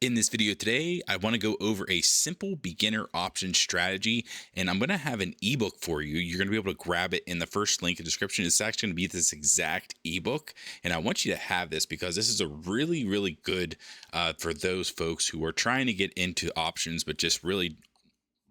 In this video today, I want to go over a simple beginner option strategy, and I'm going to have an ebook for you. You're going to be able to grab it in the first link in the description. It's actually going to be this exact ebook, and I want you to have this because this is a really good for those folks who are trying to get into options, but just really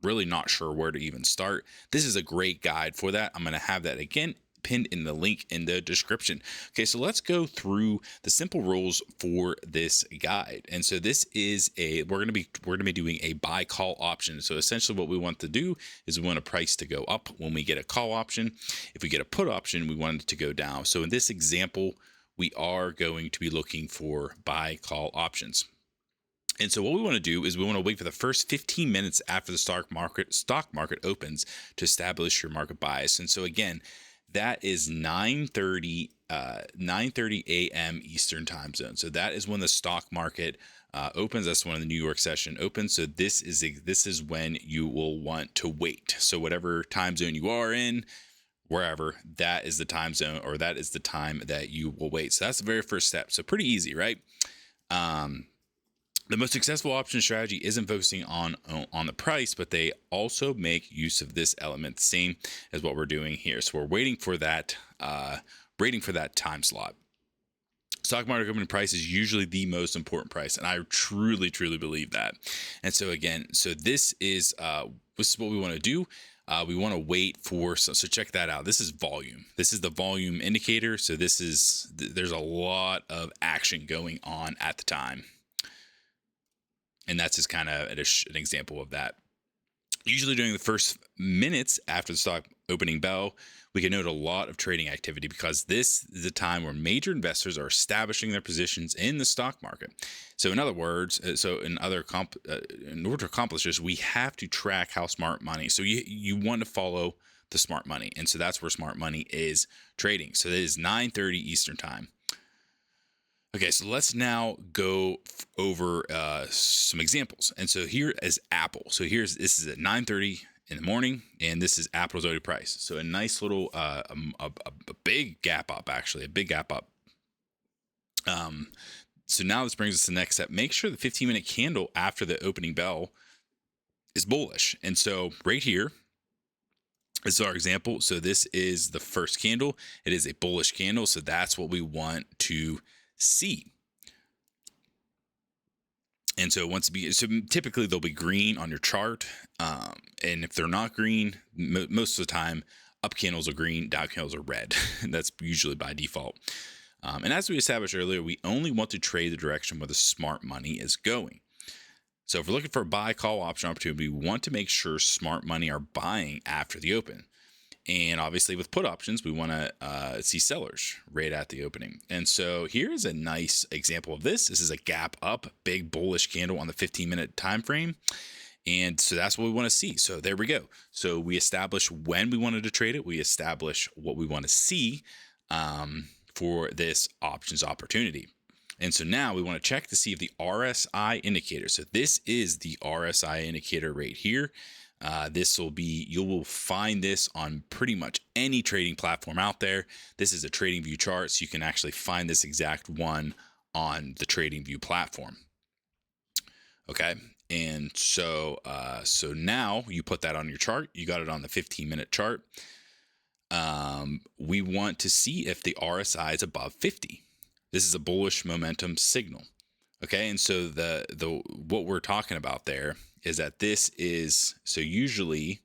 not sure where to even start. This is a great guide for that. I'm going to have that again pinned in the link in the description. Okay, so let's go through the simple rules for this guide. And so this is we're going to be doing a buy call option. So essentially what we want to do is we want a price to go up when we get a call option. If we get a put option, we want it to go down. So in this example, we are going to be looking for buy call options. And so what we want to do is we want to wait for the first 15 minutes after the stock market opens to establish your market bias. And so again, that is 9:30 a.m. Eastern time zone. So that is when the stock market opens. That's when the New York session opens. So this is when you will want to wait. So whatever time zone you are in, wherever, that is the time zone, or that is the time that you will wait. So that's the very first step. So pretty easy, right? The most successful option strategy isn't focusing on the price, but they also make use of this element, same as what we're doing here. So we're waiting for that time slot. Stock market opening price is usually the most important price, and I truly believe that. And so again, this is what we want to do. We want to wait for, so check that out. This is volume. This is the volume indicator. So there's a lot of action going on at the time. And that's just kind of an example of that. Usually during the first minutes after the stock opening bell, we can note a lot of trading activity because this is a time where major investors are establishing their positions in the stock market. So in other words, in order to accomplish this, we have to track how smart money. So you want to follow the smart money. And so that's where smart money is trading. So it is 9:30 Eastern time. Okay, so let's now go over some examples. And so here is Apple. So this is at 9:30 in the morning, and this is Apple's OD price. So a nice little, a big gap up, actually, a big gap up. So now this brings us to the next step. Make sure the 15-minute candle after the opening bell is bullish. And so right here is our example. So this is the first candle. It is a bullish candle. So that's what we want to see. And so typically they'll be green on your chart. And if they're not green, most of the time up candles are green, down candles are red. That's usually by default. And as we established earlier, we only want to trade the direction where the smart money is going. So if we're looking for a buy call option opportunity, we want to make sure smart money are buying after the open. And obviously with put options, we want to see sellers right at the opening. And so here is a nice example of this. This is a gap up, big bullish candle on the 15-minute time frame. And so that's what we want to see. So there we go. So we establish when we wanted to trade it. We establish what we want to see for this options opportunity. And so now we want to check to see if the RSI indicator. So this is the RSI indicator right here. You will find this on pretty much any trading platform out there. This is a TradingView chart, so you can actually find this exact one on the TradingView platform. Okay. And so now you put that on your chart. You got it on the 15-minute chart. We want to see if the RSI is above 50. This is a bullish momentum signal. Okay. And so what we're talking about there is that this is, so usually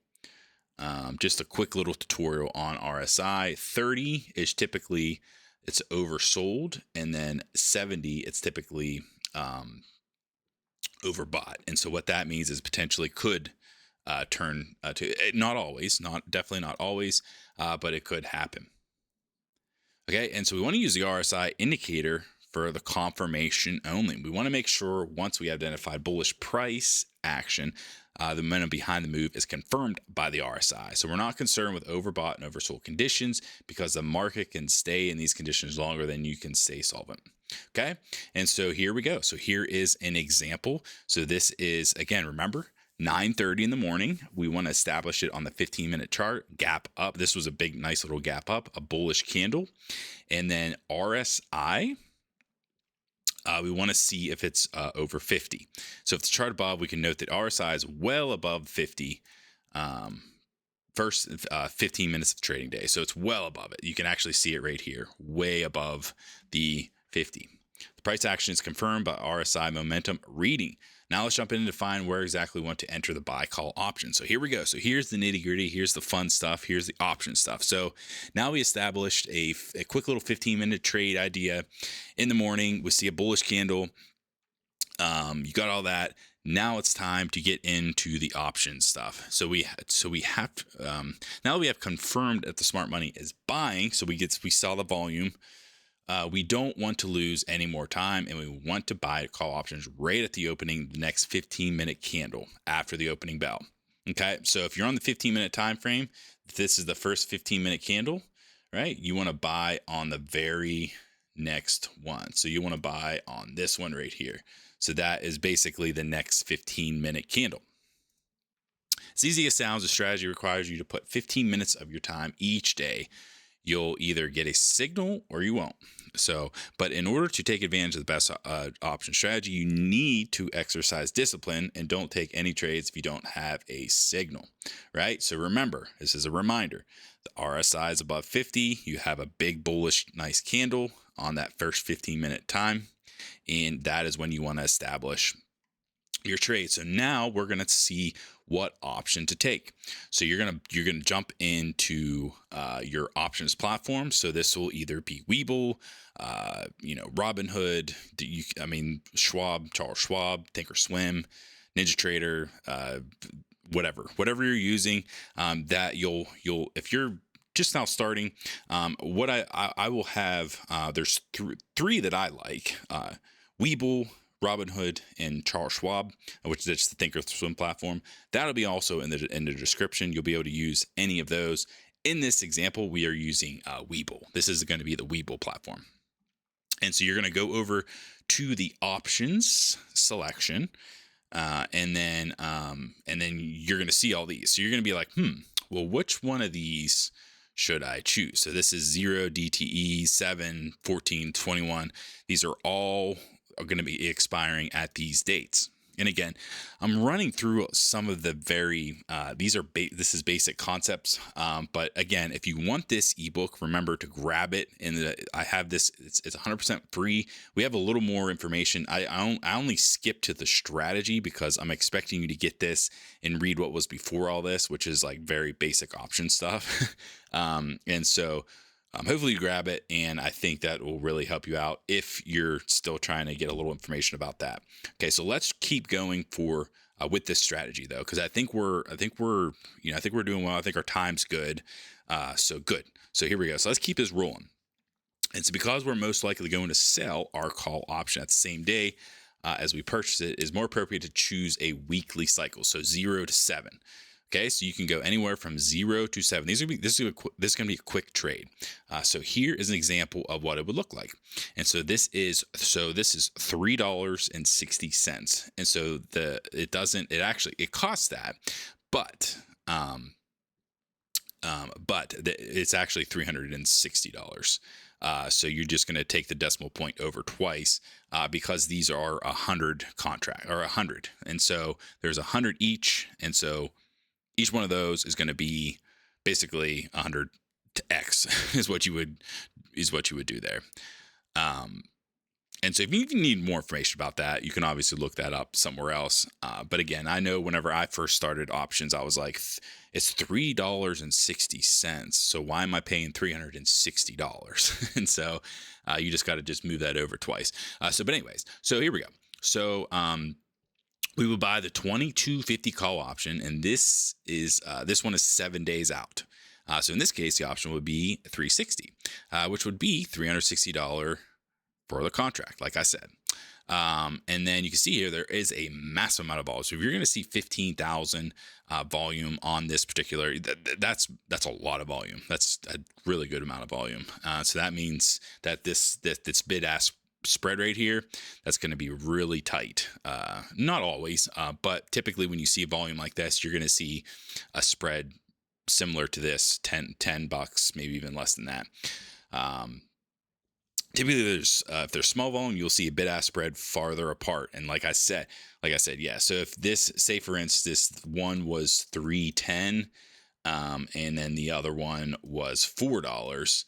just a quick little tutorial on RSI. 30 is typically, it's oversold, and then 70, it's typically overbought. And so what that means is potentially could turn to, not always, definitely not always, but it could happen. Okay. And so we want to use the RSI indicator for the confirmation only. We want to make sure once we identified bullish price action, the momentum behind the move is confirmed by the RSI. So we're not concerned with overbought and oversold conditions because the market can stay in these conditions longer than you can stay solvent. Okay. And so here we go. So here is an example. So this is, again, remember, 9:30 in the morning. We want to establish it on the 15-minute chart. Gap up. This was a big, nice little gap up, a bullish candle. And then RSI we want to see if it's over 50. So if the chart above, we can note that RSI is well above 50 first 15 minutes of trading day. So it's well above it. You can actually see it right here, way above the 50. The price action is confirmed by RSI momentum reading. Now let's jump in and define where exactly we want to enter the buy call option. So here we go. So here's the nitty gritty. Here's the fun stuff. Here's the option stuff. So now we established a quick little 15-minute trade idea in the morning. We see a bullish candle. You got all that. Now it's time to get into the option stuff. So we have now that we have confirmed that the smart money is buying. So we saw the volume. We don't want to lose any more time, and we want to buy call options right at the opening, the next 15-minute candle after the opening bell. Okay, so if you're on the 15-minute time frame, this is the first 15-minute candle, right? You want to buy on the very next one. So you want to buy on this one right here. So that is basically the next 15-minute candle. As easy as it sounds, the strategy requires you to put 15 minutes of your time each day. You'll either get a signal or you won't. So, but in order to take advantage of the best option strategy, you need to exercise discipline and don't take any trades if you don't have a signal, right? So remember, this is a reminder. The RSI is above 50. You have a big bullish, nice candle on that first 15-minute time. And that is when you want to establish your trade. So now we're going to see what option to take. So you're going to jump into your options platform. So this will either be Webull, Robinhood, Charles Schwab, Thinkorswim, NinjaTrader, whatever you're using, that you'll if you're just now starting, what I will have, there's three that I like, Webull, Robinhood, and Charles Schwab, which is the Thinkorswim platform. That'll be also in the description. You'll be able to use any of those. In this example, we are using Webull. This is going to be the Webull platform. And so you're going to go over to the options selection, and then you're going to see all these. So you're going to be like, well, which one of these should I choose? So this is 0, DTE, 7, 14, 21. These are all going to be expiring at these dates. And again, I'm running through some of the this is basic concepts. But again, if you want this ebook, remember to grab it. And I have this, it's 100% free. We have a little more information. I only skip to the strategy because I'm expecting you to get this and read what was before all this, which is like very basic option stuff. And so hopefully you grab it, and I think that will really help you out if you're still trying to get a little information about that. Okay, so let's keep going with this strategy though, because I think we're doing well. I think our time's good. So good. So here we go. So let's keep this rolling. And so because we're most likely going to sell our call option at the same day as we purchase it, is more appropriate to choose a weekly cycle. So 0 to 7. Okay, so you can go anywhere from 0 to 7. This is going to be a quick trade. So here is an example of what it would look like. And so this is $3.60. And so it costs that, but it's actually $360. So you're just going to take the decimal point over twice because these are 100 100. And so there's 100 each. And so each one of those is going to be basically 100 to X is what you would do there. And so if you need more information about that, you can obviously look that up somewhere else. But again, I know whenever I first started options, I was like, it's $3.60. So why am I paying $360? And so you just got to just move that over twice. But anyways, so here we go. So we will buy the 2250 call option, and this one is 7 days out. So in this case, the option would be $360, which would be $360 for the contract, like I said. And then you can see here there is a massive amount of volume. So if you're going to see 15,000 volume on this particular, that's a lot of volume. That's a really good amount of volume. So that means that this bid-ask spread right here, that's going to be really tight. Not always, but typically when you see a volume like this, you're going to see a spread similar to this, $10, maybe even less than that. typically there's if there's small volume, you'll see a bid ask spread farther apart. And like I said, yeah. So if this, say for instance, one was 310, and then the other one was $4.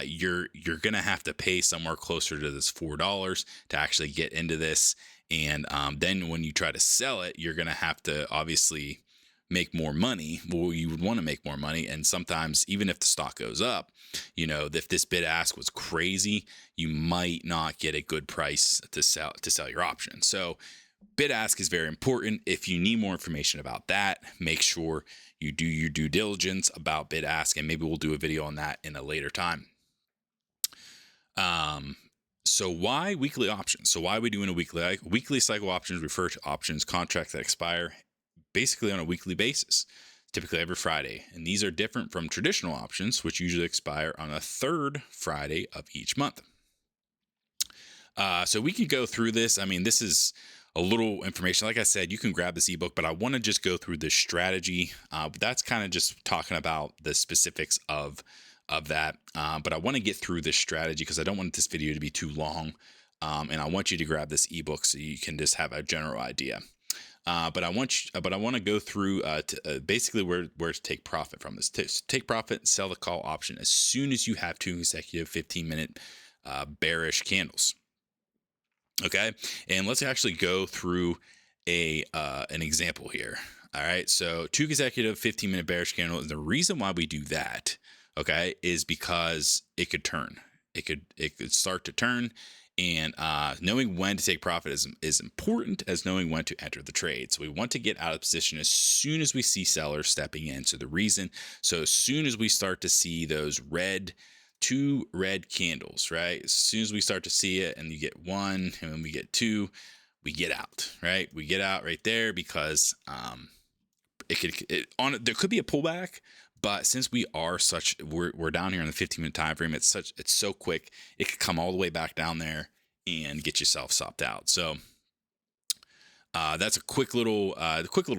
You're gonna have to pay somewhere closer to this $4 to actually get into this, and then when you try to sell it, you're gonna have to obviously make more money. Well, you would want to make more money, and sometimes even if the stock goes up, if this bid ask was crazy, you might not get a good price to sell your option. So bid ask is very important. If you need more information about that, make sure you do your due diligence about bid ask, and maybe we'll do a video on that in a later time. So why weekly options? So why are we doing a weekly cycle options? Refer to options contracts that expire basically on a weekly basis, typically every Friday. And these are different from traditional options, which usually expire on the third Friday of each month. So we can go through this. I mean, this is a little information. Like I said, you can grab this ebook, but I want to just go through this strategy. That's kind of just talking about the specifics of that. But I want to get through this strategy because I don't want this video to be too long. And I want you to grab this ebook so you can just have a general idea. But I want to go through basically where to take profit from this. Take profit, sell the call option as soon as you have 2 consecutive 15-minute bearish candles. Okay, and let's actually go through an example here. All right, so 2 consecutive 15-minute bearish candles. And the reason why we do that, okay, is because it could turn. It could start to turn. And knowing when to take profit is important as knowing when to enter the trade. So we want to get out of position as soon as we see sellers stepping in. So as soon as we start to see those 2 red candles, right? As soon as we start to see it, and you get 1, and when we get 2, we get out, right? We get out right there because there could be a pullback. But since we're down here in the 15-minute time frame, it's so quick, it could come all the way back down there and get yourself stopped out. So that's a quick little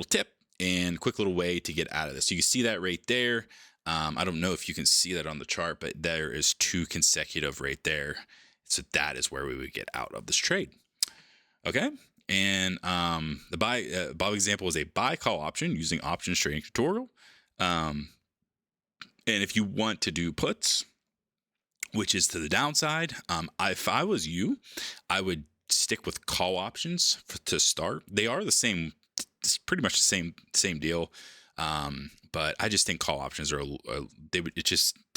tip and quick little way to get out of this. So you can see that right there. I don't know if you can see that on the chart, but there is 2 consecutive right there. So that is where we would get out of this trade. Okay. And the buy example is a buy call option using options trading tutorial. And if you want to do puts, which is to the downside, if I was you, I would stick with call options to start. They are the same. It's pretty much the same deal. But I just think call options to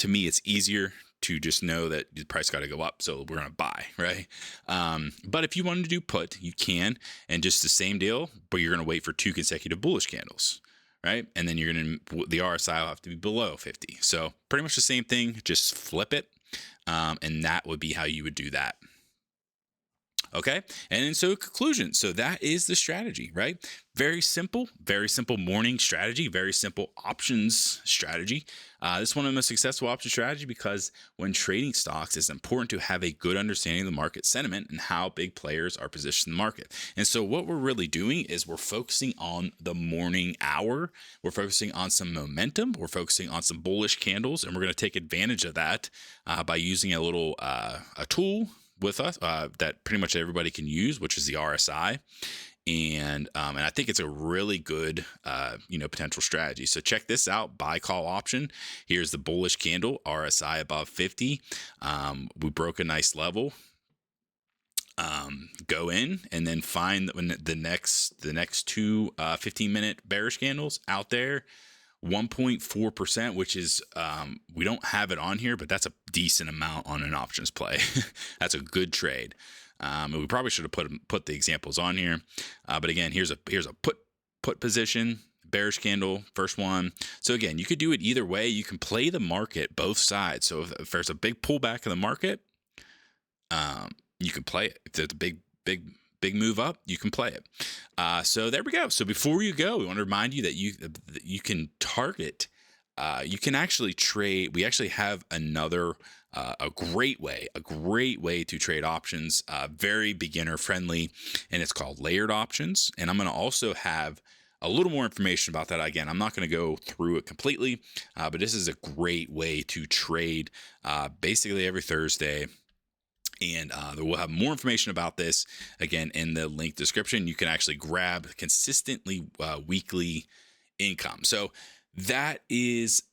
me, it's easier to just know that the price got to go up, so we're going to buy, right? But if you wanted to do put, you can, and just the same deal, but you're going to wait for 2 consecutive bullish candles. Right. And then the RSI will have to be below 50. So pretty much the same thing, just flip it. And that would be how you would do that. Okay. And then so conclusion. So that is the strategy, right? Very simple morning strategy, very simple options strategy. This is one of the most successful option strategy because when trading stocks, it's important to have a good understanding of the market sentiment and how big players are positioned in the market. And so what we're really doing is we're focusing on the morning hour. We're focusing on some momentum. We're focusing on some bullish candles, and we're going to take advantage of that by using a little a tool with us that pretty much everybody can use, which is the RSI. And I think it's a really good, potential strategy. So check this out, buy call option. Here's the bullish candle, RSI above 50. We broke a nice level. Go in and then find the next 2 15-minute bearish candles out there. 1.4%, which is we don't have it on here, but that's a decent amount on an options play. That's a good trade. And we probably should have put the examples on here. But again, here's a put position, bearish candle, first one. So again, you could do it either way. You can play the market both sides. So if there's a big pullback in the market, you can play it. If there's a big move up, you can play it. So there we go. So before you go, we want to remind you that you can target. You can actually trade. We actually have another a great way to trade options, very beginner friendly, and it's called layered options. And I'm going to also have a little more information about that. Again, I'm not going to go through it completely, but this is a great way to trade basically every Thursday. And we'll have more information about this again in the link description. You can actually grab consistently weekly income. So that's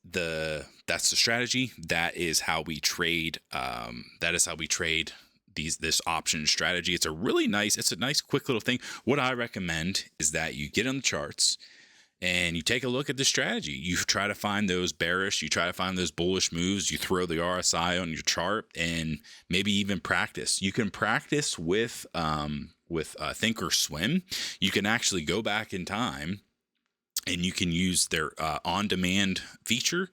the strategy. That is how we trade. That is how we trade this option strategy. It's a nice quick little thing. What I recommend is that you get on the charts and you take a look at the strategy. You try to find those bearish, you try to find those bullish moves, you throw the RSI on your chart, and maybe even practice. You can practice with Think or Swim. You can actually go back in time and you can use their on-demand feature.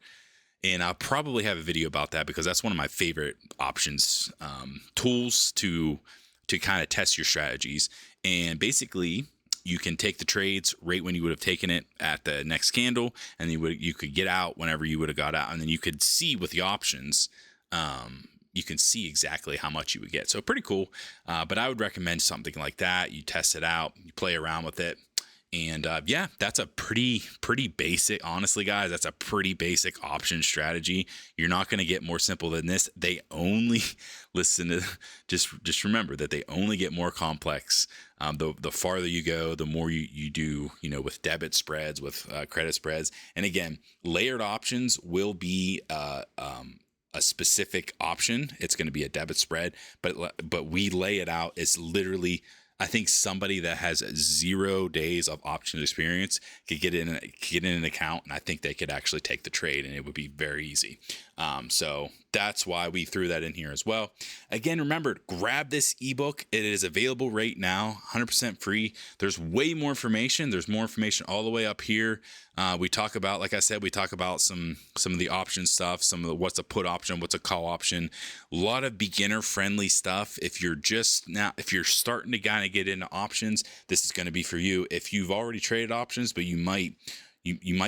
And I'll probably have a video about that because that's one of my favorite options tools to kind of test your strategies. And basically, you can take the trades right when you would have taken it at the next candle, and you could get out whenever you would have got out, and then you could see with the options, you can see exactly how much you would get. So pretty cool. But I would recommend something like that. You test it out, you play around with it. And yeah, that's a pretty basic, honestly, guys, that's a pretty basic option strategy. You're not going to get more simple than this. They only just remember that they only get more complex. The farther you go, the more you do, with debit spreads, with credit spreads. And again, layered options will be a specific option. It's going to be a debit spread, but we lay it out. It's literally, I think somebody that has 0 days of options experience could get in an account, and I think they could actually take the trade, and it would be very easy. So that's why we threw that in here as well. Again, remember, grab this ebook. It is available right now, 100% free. There's way more information. There's more information all the way up here. We talk about, like I said, we talk about some of the option stuff, some of the what's a put option, what's a call option, a lot of beginner friendly stuff. If you're starting to kind of get into options, this is going to be for you. If you've already traded options, but you might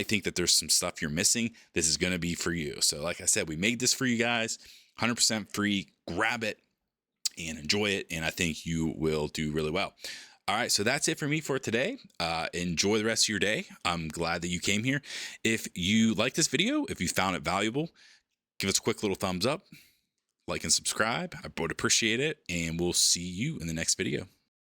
think that there's some stuff you're missing, this is going to be for you. So like I said, we made this for you guys, 100% free. Grab it and enjoy it, and I think you will do really well. All right, so that's it for me for today. Enjoy the rest of your day. I'm glad that you came here. If you like this video, if you found it valuable, give us a quick little thumbs up, like and subscribe. I would appreciate it, and we'll see you in the next video.